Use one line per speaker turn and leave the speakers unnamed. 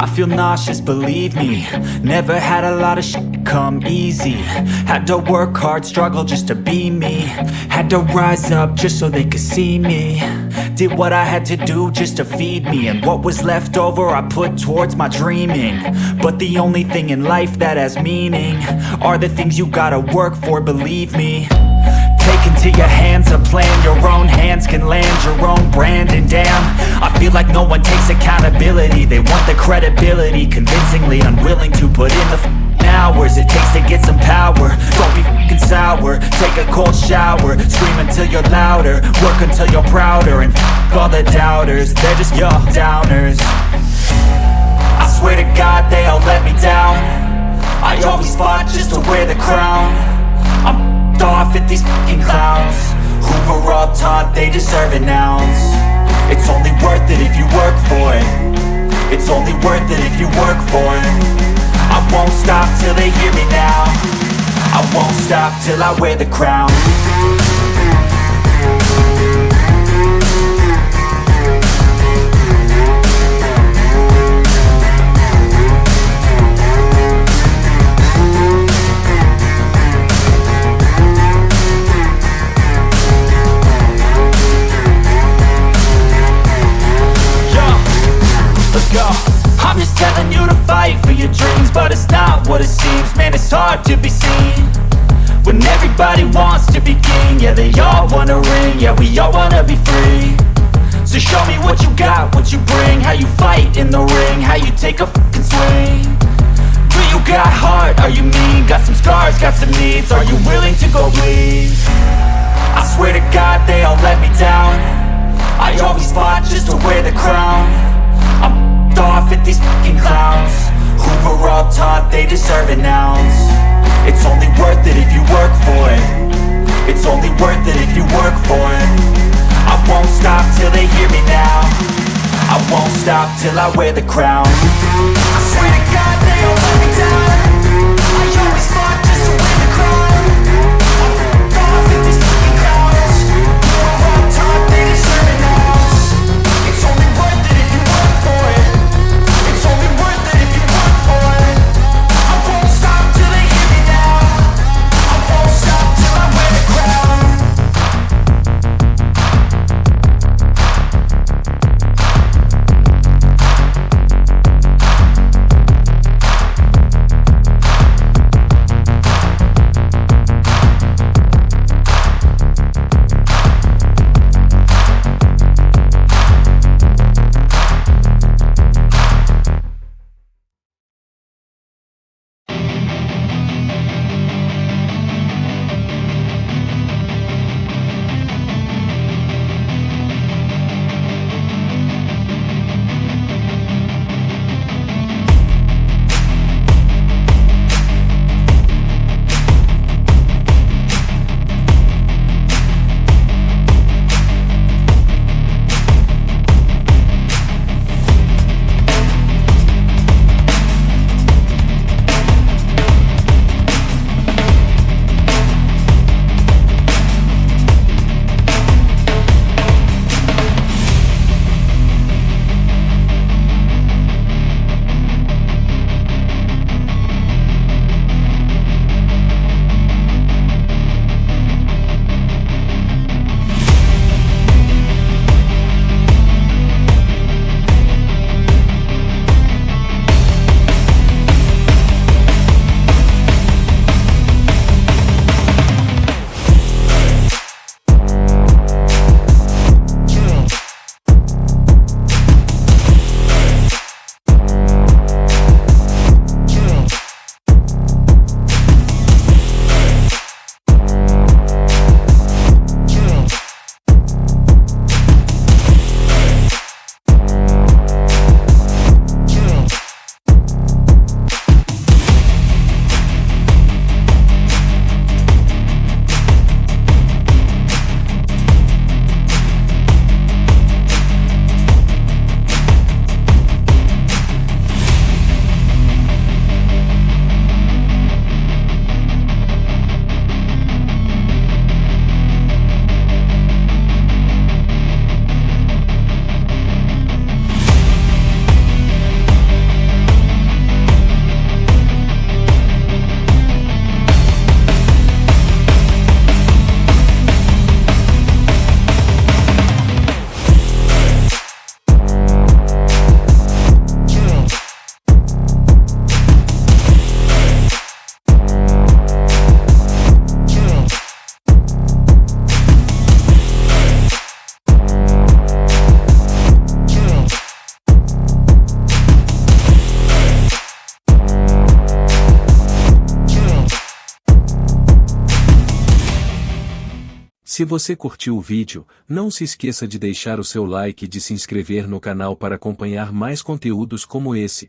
I feel nauseous, believe me. Never had a lot of shit come easy. Had to work hard, struggle just to be me. Had to rise up just so they could see me. Did what I had to do just to feed me. And what was left over I put towards my dreaming. But the only thing in life that has meaning are the things you gotta work for, believe me. Take into your hands a plan. Your own hands can land your own brand. And damn, I feel like no one takes accountability. They want the credibility, convincingly unwilling to put in the hours it takes to get some power. Don't be f***ing sour. Take a cold shower. Scream until you're louder. Work until you're prouder. And f*** all the doubters, they're just your downers. I swear to God they all let me down. I always fought just to wear the crown. I'm off at these fucking clowns who were all taught they deserve an ounce. It's only worth it if you work for it. It's only worth it if you work for it. I won't stop till they hear me now. I won't stop till I wear the crown. I'm just telling you to fight for your dreams, but it's not what it seems. Man, it's hard to be seen when everybody wants to be king. Yeah, they all wanna ring, yeah, we all wanna be free. So show me what you got, what you bring, how you fight in the ring, how you take a fucking swing. Do you got heart, are you mean? Got some scars, got some needs, are you willing to go bleed? I swear to God they all let me down. I always fought just to wear the crown. I'm off at these fucking clowns who were all taught they deserve an ounce. It's only worth it if you work for it. It's only worth it if you work for it. I won't stop till they hear me now. I won't stop till I wear the crown. I swear to God they all let me down. I always fought just to wear the crown. I'm off at these fucking clowns who were all taught they deserve an ounce. It's only worth it if you work for it. It's only worth it if you work for it. I won't stop till they hear me now. I won't stop till I wear the crown.
Se você curtiu o vídeo, não se esqueça de deixar o seu like e de se inscrever no canal para acompanhar mais conteúdos como esse.